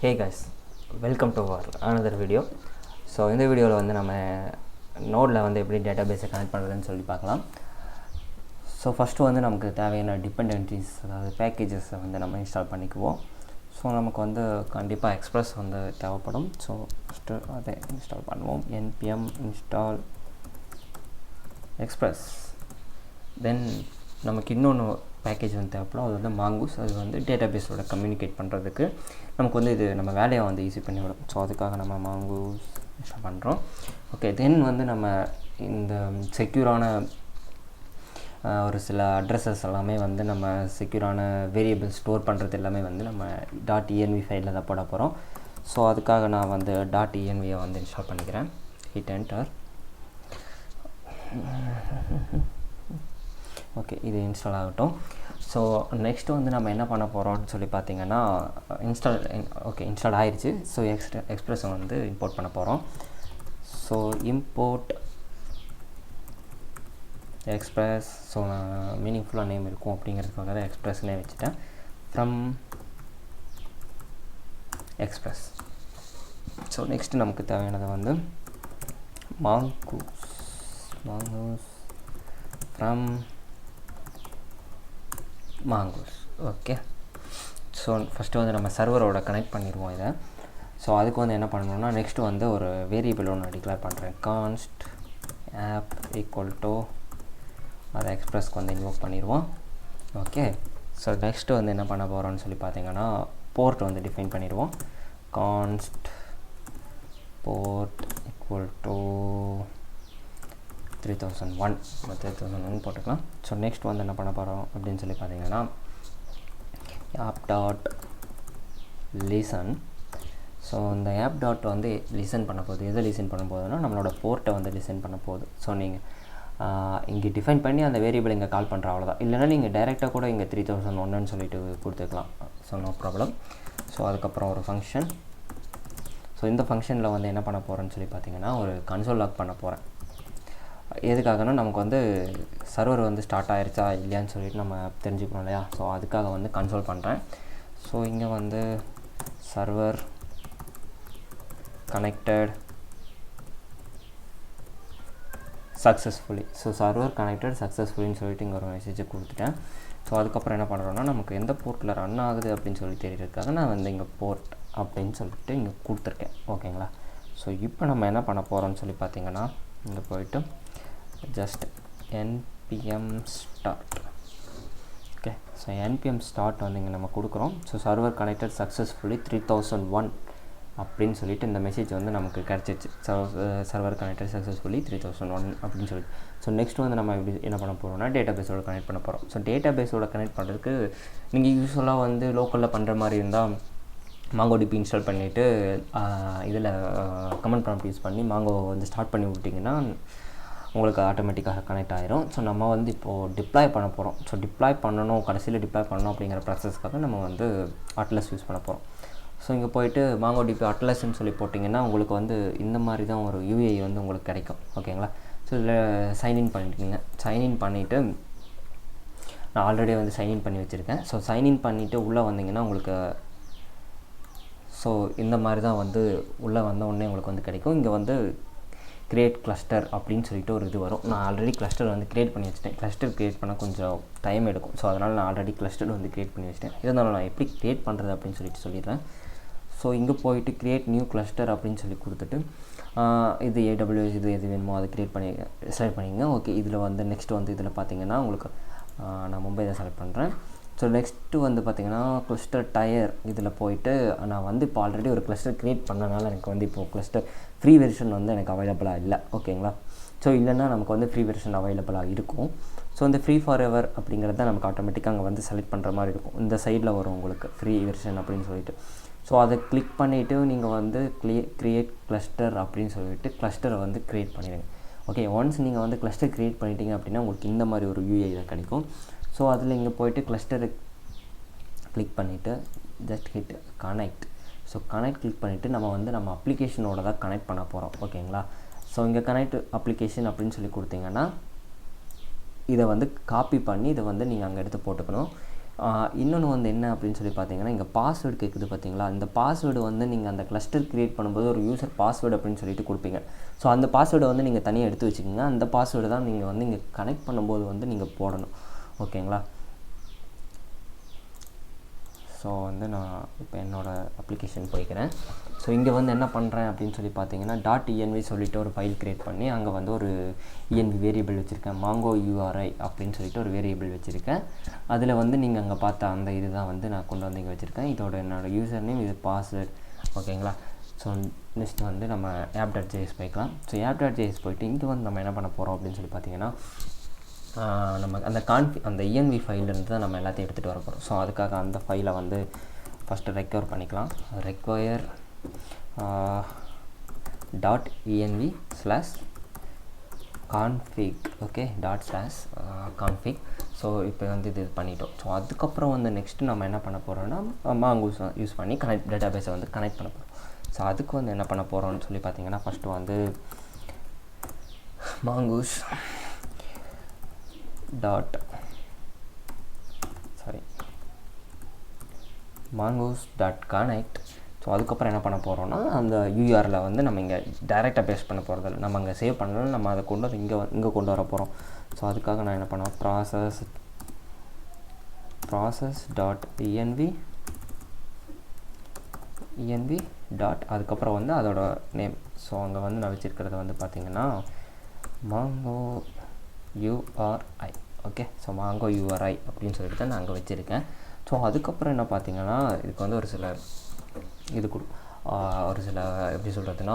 Hey guys, welcome to our another video. So இந்த வீடியோவில் வந்து நம்ம நோடில் வந்து எப்படி டேட்டாபேஸை கனெக்ட் பண்ணுறதுன்னு சொல்லி பார்க்கலாம். ஸோ ஃபஸ்ட்டு வந்து நமக்கு தேவையான டிபெண்டன்சிஸ், அதாவது பேக்கேஜஸை வந்து நம்ம இன்ஸ்டால் பண்ணிக்குவோம். ஸோ நமக்கு வந்து கண்டிப்பாக எக்ஸ்ப்ரெஸ் வந்து தேவைப்படும். ஸோ ஃபஸ்ட்டு அதை இன்ஸ்டால் பண்ணுவோம். npm install express. தென் நமக்கு இன்னொன்று பேக்கேஜ் வந்து தேவைப்படும். அது வந்து mongoose. அது வந்து டேட்டாபேஸோட கம்யூனிகேட் பண்ணுறதுக்கு நமக்கு வந்து இது நம்ம வேலையை வந்து ஈஸி பண்ணிவிடும். ஸோ அதுக்காக நம்ம mongoose இன்ஸ்டால் பண்ணுறோம். ஓகே, தென் வந்து நம்ம இந்த செக்யூரான ஒரு சில அட்ரஸஸ் எல்லாமே வந்து நம்ம செக்யூரான வேரியபிள் ஸ்டோர் பண்ணுறது எல்லாமே வந்து நம்ம .env ஃபைலில் தான் போட போகிறோம். ஸோ அதுக்காக நான் வந்து .env வந்து இன்ஸ்டால் பண்ணிக்கிறேன். Hit enter. ஓகே, இது இன்ஸ்டால் ஆகட்டும். ஸோ நெக்ஸ்ட்டு வந்து நம்ம என்ன பண்ண போகிறோம்னு சொல்லி பார்த்தீங்கன்னா இன்ஸ்டால் ஆயிடுச்சு. ஸோ எக்ஸ்ப்ரெஸை வந்து இம்போர்ட் பண்ண போகிறோம். So import express. ஸோ நான் மீனிங்ஃபுல்லாக நேம் இருக்கும் அப்படிங்கிறதுக்காக எக்ஸ்ப்ரெஸ்னே வச்சுட்டேன். From express. ஸோ நெக்ஸ்ட்டு நமக்கு தேவையானது வந்து mongoose from mongoose. Okay, so first வந்து நம்ம சர்வரோட கனெக்ட் பண்ணிடுவோம் இதை. ஸோ அதுக்கு வந்து என்ன பண்ணணும்னா, நெக்ஸ்ட்டு வந்து ஒரு வேரியபிள் ஒன்று டிக்ளேர் பண்ணுறேன். கான்ஸ்ட் ஆப் ஈக்குவல் டு அதை எக்ஸ்ப்ரெஸ்க்கு வந்து இன்வோக் பண்ணிடுவோம். ஓகே, ஸோ நெக்ஸ்ட்டு வந்து என்ன பண்ண போகிறோம்னு சொல்லி பார்த்தீங்கன்னா, போர்ட் வந்து டிஃபைன் பண்ணிடுவோம். கான்ஸ்ட் போர்ட் ஈக்குவல் டு 3001 போட்டுக்கலாம். ஸோ நெக்ஸ்ட் வந்து என்ன பண்ண போகிறோம் அப்படின்னு சொல்லி பார்த்தீங்கன்னா, app.listen. ஸோ இந்த app. வந்து லிசன் பண்ண போகுது. எதை லிசன் பண்ண போகுதுன்னா, நம்மளோட போர்ட்டை வந்து லிசன் பண்ண போகுது. ஸோ நீங்கள் இங்கே டிஃபைன் பண்ணி அந்த வேரியபிள் இங்கே கால் பண்ணுற அவ்வளோதான். இல்லைனா நீங்கள் டைரெக்டாக கூட இங்கே 3001ன்னு சொல்லிட்டு கொடுத்துக்கலாம். So no problem. ஸோ அதுக்கப்புறம் ஒரு ஃபங்க்ஷன். ஸோ இந்த ஃபங்க்ஷனில் வந்து என்ன பண்ண போகிறேன்னு சொல்லி பார்த்தீங்கன்னா, ஒரு கன்சோல் லாக் பண்ண போகிறேன். எதுக்காகனா, நமக்கு வந்து சர்வர் வந்து ஸ்டார்ட் ஆகிருச்சா இல்லையான்னு சொல்லிட்டு நம்ம தெரிஞ்சுக்கணும் இல்லையா. ஸோ அதுக்காக வந்து கன்சோல் பண்ணுறேன். ஸோ இங்கே வந்து server connected successfully. So server connected சக்ஸஸ்ஃபுல்லின்னு சொல்லிட்டு இங்கே ஒரு மெசேஜை கொடுத்துட்டேன். ஸோ அதுக்கப்புறம் என்ன பண்ணுறோன்னா, நமக்கு எந்த போர்ட்டில் ரன் ஆகுது அப்படின்னு சொல்லி தெரியறதுக்காக நான் வந்து இங்கே போர்ட் அப்படின்னு சொல்லிட்டு இங்கே கொடுத்துருக்கேன். ஓகேங்களா. ஸோ இப்போ நம்ம என்ன பண்ண போகிறோம்னு சொல்லி பார்த்தீங்கன்னா, இங்கே போய்ட்டு just npm start. Okay, so npm start வந்து இங்கே நம்ம கொடுக்குறோம். ஸோ சர்வர் கனெக்டட் சக்ஸஸ்ஃபுல்லி 3001 அப்படின்னு சொல்லிட்டு இந்த மெசேஜ் வந்து நமக்கு கிடச்சிச்சு. சர்வர் கனெக்டட் சக்ஸஸ்ஃபுல்லி 3001 அப்படின்னு சொல்லிட்டு. ஸோ நெக்ஸ்ட் வந்து நம்ம எப்படி என்ன பண்ண போகிறோம்னா, டேட்டாபேஸோட கனெக்ட் பண்ண போகிறோம். ஸோ டேட்டாபேஸோட கனெக்ட் பண்ணுறதுக்கு நீங்கள் யூஸ்வலாக வந்து லோக்கலில் பண்ணுற மாதிரி இருந்தால் mongoDB இன்ஸ்டால் பண்ணிவிட்டு இதில் கமெண்ட் ப்ராம்ப்ட் யூஸ் பண்ணி mongo வந்து ஸ்டார்ட் பண்ணி விட்டிங்கன்னா உங்களுக்கு ஆட்டோமேட்டிக்காக கனெக்ட் ஆகிரும். ஸோ நம்ம வந்து இப்போது டிப்ளாய் பண்ண போகிறோம். ஸோ டிப்ளாய் பண்ணணும், கடைசியில் டிப்ளாய் பண்ணணும் அப்படிங்கிற ப்ராசஸ்க்காக நம்ம வந்து அட்லஸ் யூஸ் பண்ண போகிறோம். ஸோ இங்கே போய்ட்டு mongoDB அட்லஸ்ன்னு சொல்லி போட்டிங்கன்னா உங்களுக்கு வந்து இந்த மாதிரி தான் ஒரு UAI வந்து உங்களுக்கு கிடைக்கும். ஓகேங்களா. ஸோ இதில் சைன்இன் பண்ணிட்டீங்க. சைன்இன் பண்ணிவிட்டு நான் ஆல்ரெடி வந்து சைன்இன் பண்ணி வச்சுருக்கேன். ஸோ சைன்இன் பண்ணிவிட்டு உள்ளே வந்தீங்கன்னா உங்களுக்கு ஸோ இந்த மாதிரி தான் வந்து உள்ளே வந்த உடனே உங்களுக்கு வந்து கிடைக்கும். இங்கே வந்து கிரியேட் கிளஸ்டர் அப்படின்னு சொல்லிட்டு ஒரு இது வரும். நான் ஆல்ரெடி கிளஸ்டர் வந்து க்ரியேட் பண்ணி வச்சுட்டேன். கிளஸ்டர் க்ரியேட் பண்ண கொஞ்சம் டைம் எடுக்கும். ஸோ அதனால் நான் ஆல்ரெடி கிளஸ்டர் வந்து க்ரியேட் பண்ணி வச்சுட்டேன். இருந்தாலும் நான் எப்படி க்ரியேட் பண்ணுறது அப்படின்னு சொல்லிடுறேன். ஸோ இங்கே போயிட்டு க்ரியேட் நியூ கிளஸ்டர் அப்படின்னு சொல்லி கொடுத்துட்டு இது AWS இது எது வேணுமோ அதை க்ரியேட் பண்ணி செலக்ட் பண்ணிங்க. ஓகே, இதில் வந்து நெக்ஸ்ட்டு வந்து இதில் பார்த்தீங்கன்னா உங்களுக்கு நான் மும்பை தான் செலக்ட் பண்ணுறேன். ஸோ நெக்ஸ்ட்டு வந்து பார்த்திங்கன்னா கிளஸ்டர் டயர் இதில் போயிட்டு நான் வந்து இப்போ ஆல்ரெடி ஒரு கிளஸ்டர் க்ரியேட் பண்ணனால எனக்கு வந்து இப்போது கிளஸ்டர் ஃப்ரீ வெர்ஷன் வந்து எனக்கு அவைலபிளாக இல்லை. ஓகேங்களா. ஸோ இல்லைன்னா நமக்கு வந்து ஃப்ரீ வெர்ஷன் அவைலபிளாக இருக்கும். ஸோ இந்த ஃப்ரீ ஃபார் எவர் அப்படிங்கிறத நமக்கு ஆட்டோமேட்டிக்காக அங்கே வந்து செலக்ட் பண்ணுற மாதிரி இருக்கும். இந்த சைடில் வரும் உங்களுக்கு ஃப்ரீ வெர்ஷன் அப்படின்னு சொல்லிட்டு. ஸோ அதை கிளிக் பண்ணிவிட்டு நீங்கள் வந்து க்ரியேட் கிளஸ்டர் அப்படின்னு சொல்லிட்டு கிளஸ்டரை வந்து க்ரியேட் பண்ணிடுங்க. ஓகே, ஒன்ஸ் நீங்கள் வந்து கிளஸ்டர் க்ரியேட் பண்ணிட்டீங்க அப்படின்னா உங்களுக்கு இந்த மாதிரி ஒரு UAI தான் கிடைக்கும். ஸோ அதில் இங்கே போய்ட்டு கிளஸ்டரை கிளிக் பண்ணிவிட்டு just hit connect. So connect click பண்ணிவிட்டு நம்ம வந்து நம்ம அப்ளிகேஷனோட தான் கனெக்ட் பண்ண போகிறோம். ஓகேங்களா. ஸோ இங்கே கனெக்ட் அப்ளிகேஷன் அப்படின்னு சொல்லி கொடுத்தீங்கன்னா இதை வந்து காப்பி பண்ணி இதை வந்து நீங்கள் அங்கே எடுத்து போட்டுக்கணும். இன்னொன்று வந்து என்ன அப்படின்னு சொல்லி பார்த்தீங்கன்னா, இங்கே பாஸ்வேர்டு கேட்குது பார்த்தீங்களா, இந்த பாஸ்வேர்டு வந்து நீங்கள் அந்த கிளஸ்டர் க்ரியேட் பண்ணும்போது ஒரு யூசர் பாஸ்வேர்டு அப்படின்னு சொல்லிட்டு கொடுப்பீங்க. ஸோ அந்த பாஸ்வேர்டை வந்து நீங்கள் தனியாக எடுத்து வச்சுக்கோங்க. அந்த பாஸ்வேர்டு தான் நீங்கள் வந்து இங்கே கனெக்ட் பண்ணும்போது வந்து நீங்கள் போடணும். ஓகேங்களா? ஸோ வந்து நான் இப்போ என்னோடய அப்ளிகேஷன் போய்க்கிறேன். ஸோ இங்கே வந்து என்ன பண்ணுறேன் அப்படின்னு சொல்லி பார்த்தீங்கன்னா, .env சொல்லிட்டு ஒரு ஃபைல் க்ரியேட் பண்ணி அங்கே வந்து ஒரு env வேரியபிள் வச்சுருக்கேன். mongoURI அப்படின்னு சொல்லிட்டு ஒரு வேரியபிள் வச்சுருக்கேன். அதில் வந்து நீங்கள் அங்கே பார்த்த அந்த இது தான் வந்து நான் கொண்டு வந்து இங்கே வச்சுருக்கேன். இதோட என்னோடய யூசர் நேம், இது பாஸ்வேர்ட். ஓகேங்களா? ஸோ நெக்ஸ்ட் வந்து நம்ம app.js போய்க்கலாம். ஸோ app.js போய்ட்டு இங்கே வந்து நம்ம என்ன பண்ண போகிறோம் அப்படின்னு சொல்லி பார்த்தீங்கன்னா, நம்ம அந்த அந்த env ஃபைல்லேருந்து தான் நம்ம எல்லாத்தையும் எடுத்துகிட்டு வர போகிறோம். ஸோ அதுக்காக அந்த ஃபைலை வந்து ஃபஸ்ட்டு ரெக்கவர் பண்ணிக்கலாம். require .env/config okay .config. So இப்போ வந்து இது பண்ணிட்டோம். ஸோ அதுக்கப்புறம் வந்து நெக்ஸ்ட்டு நம்ம என்ன பண்ண போகிறோம்னா, mongoose யூஸ் பண்ணி டேட்டாபேஸை வந்து கனெக்ட் பண்ண போகிறோம். ஸோ அதுக்கு வந்து என்ன பண்ண போகிறோம்னு சொல்லி பார்த்தீங்கன்னா, ஃபஸ்ட்டு வந்து mongoose mongoose.connect. ஸோ அதுக்கப்புறம் என்ன பண்ண போகிறோம்னா, அந்த யூஆரில் வந்து நம்ம இங்கே டைரெக்டாக பேஸ்ட் பண்ண போகிறதில்ல, நம்ம அங்கே சேவ் பண்ணணும், நம்ம அதை கொண்டு வந்து இங்கே கொண்டு வர போகிறோம். ஸோ அதுக்காக நான் என்ன பண்ணுவேன், process.env அதுக்கப்புறம் வந்து அதோட நேம். ஸோ அங்கே வந்து நான் வச்சுருக்கிறத வந்து பார்த்திங்கன்னா mongoURI. ஓகே, ஸோ mongoURI அப்படின்னு சொல்லிட்டு தான் நான் அங்கே வச்சுருக்கேன். ஸோ அதுக்கப்புறம் என்ன பார்த்தீங்கன்னா, இதுக்கு வந்து ஒரு சில எப்படி சொல்கிறதுனா,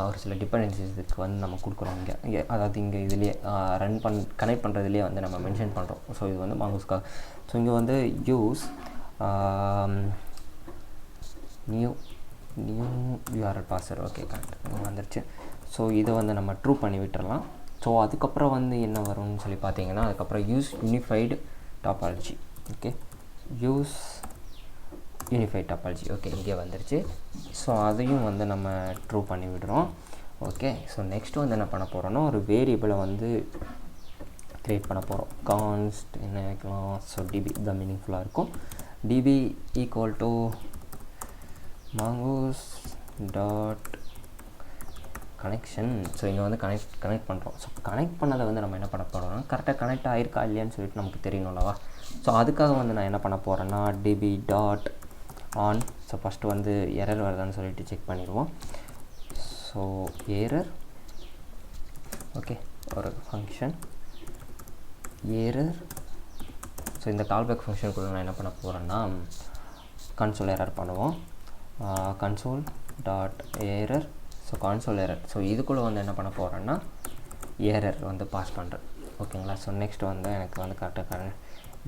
ஒரு சில டிபெண்டன்சிஸ் இதுக்கு வந்து நம்ம கொடுக்குறோம் இங்கே. அதாவது இங்கே இதுலேயே கனெக்ட் பண்ணுறதுலேயே வந்து நம்ம மென்ஷன் பண்ணுறோம். ஸோ இது வந்து mongoose-க்காக. ஸோ இங்கே வந்து use new URL password. Okay, correct வந்துருச்சு. ஸோ இதை வந்து நம்ம ட்ரூ பண்ணி விட்டுறலாம். ஸோ அதுக்கப்புறம் வந்து என்ன வரும்னு சொல்லி பார்த்தீங்கன்னா, அதுக்கப்புறம் use unified topology. Okay, use unified topology. Okay, இங்கே வந்துருச்சு. ஸோ அதையும் வந்து நம்ம ட்ரூ பண்ணி விடுறோம். ஓகே, ஸோ நெக்ஸ்ட்டு வந்து என்ன பண்ண போகிறோன்னா, ஒரு வேரியபிளை வந்து க்ரியேட் பண்ண போகிறோம். கான்ஸ்ட் என்ன வைக்கலாம், ஸோ டிபி தான் மீனிங்ஃபுல்லாக இருக்கும். DP equal to mongoose.connection. So இங்கே வந்து கனெக்ட் பண்ணுறோம். ஸோ கனெக்ட் பண்ணதை வந்து நம்ம என்ன பண்ண போகிறோம்னா, கரெக்டாக கனெக்ட் ஆகிருக்கா இல்லையான்னு சொல்லிட்டு நமக்கு தெரியணும்லவா. ஸோ அதுக்காக வந்து நான் என்ன பண்ண போகிறேன்னா, db.on. ஸோ ஃபஸ்ட்டு வந்து எரர் வருதான்னு சொல்லிட்டு செக் பண்ணிடுவோம். So error. ஓகே, ஒரு ஃபங்க்ஷன் எரர். ஸோ இந்த கால்பேக் ஃபங்க்ஷனுக்குள்ளே நான் என்ன பண்ண போகிறேன்னா, கன்சோல் எரர் பண்ணுவோம். console.error. So console error. So இதுக்குள்ளே வந்து என்ன பண்ண போகிறேன்னா, எரர் வந்து பாஸ் பண்ணுறேன். ஓகேங்களா. ஸோ நெக்ஸ்ட் வந்து எனக்கு வந்து கரெக்டாக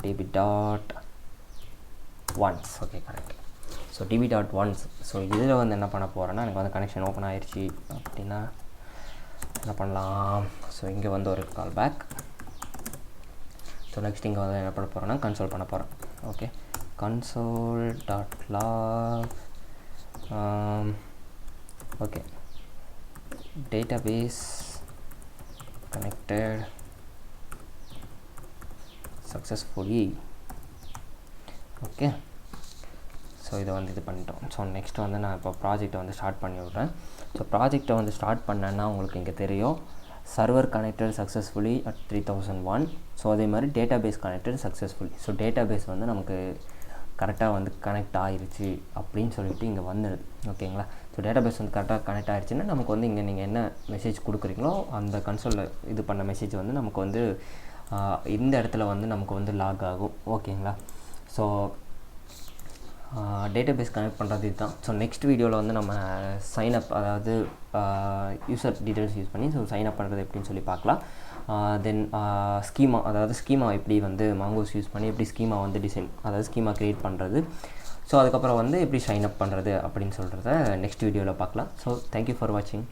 db.once. Okay, correct. So db.once. So இதில் வந்து என்ன பண்ண போகிறேன்னா, எனக்கு வந்து கனெக்ஷன் ஓப்பன் ஆயிடுச்சு அப்படின்னா என்ன பண்ணலாம். ஸோ இங்கே வந்து ஒரு கால் பேக். ஸோ நெக்ஸ்ட் இங்கே வந்து என்ன பண்ண போகிறேன்னா, கன்சோல் பண்ண போகிறேன். Okay, console.log. Okay, database connected successfully. Okay, so இதை வந்து இது பண்ணிட்டோம். ஸோ நெக்ஸ்ட் வந்து நான் இப்போ ப்ராஜெக்டை வந்து ஸ்டார்ட் பண்ணி விட்றேன். ஸோ ப்ராஜெக்டை வந்து ஸ்டார்ட் பண்ணேன்னா உங்களுக்கு இங்கே தெரியும், server connected successfully at 3001. So அதே மாதிரி database connected successfully. So database வந்து நமக்கு கரெக்டாக வந்து கனெக்ட் ஆகிருச்சு அப்படின்னு சொல்லிட்டு இங்கே வந்துடுது. ஓகேங்களா. ஸோ டேட்டாபேஸ் வந்து கரெக்டாக கனெக்ட் ஆகிடுச்சுன்னா நமக்கு வந்து இங்கே நீங்கள் என்ன மெசேஜ் கொடுக்குறீங்களோ அந்த கன்சோலில் இது பண்ண மெசேஜ் வந்து நமக்கு வந்து இந்த இடத்துல வந்து நமக்கு வந்து லாக் ஆகும். ஓகேங்களா. ஸோ டேட்டாபேஸ் கனெக்ட் பண்ணுறது இதுதான். ஸோ நெக்ஸ்ட் வீடியோவில் வந்து நம்ம சைன்அப், அதாவது யூசர் டீட்டெயில்ஸ் யூஸ் பண்ணி ஸோ சைன்அப் பண்ணுறது எப்படின்னு சொல்லி பார்க்கலாம். தென் ஸ்கீமா, அதாவது ஸ்கீமா எப்படி வந்து mongoose யூஸ் பண்ணி எப்படி ஸ்கீமா வந்து டிசைன், அதாவது ஸ்கீமா க்ரியேட் பண்ணுறது. ஸோ அதுக்கப்புறம் வந்து எப்படி சைன்அப் பண்ணுறது அப்படின்னு சொல்கிறத நெக்ஸ்ட் வீடியோவில் பார்க்கலாம். ஸோ தேங்க்யூ ஃபார் வாட்சிங்.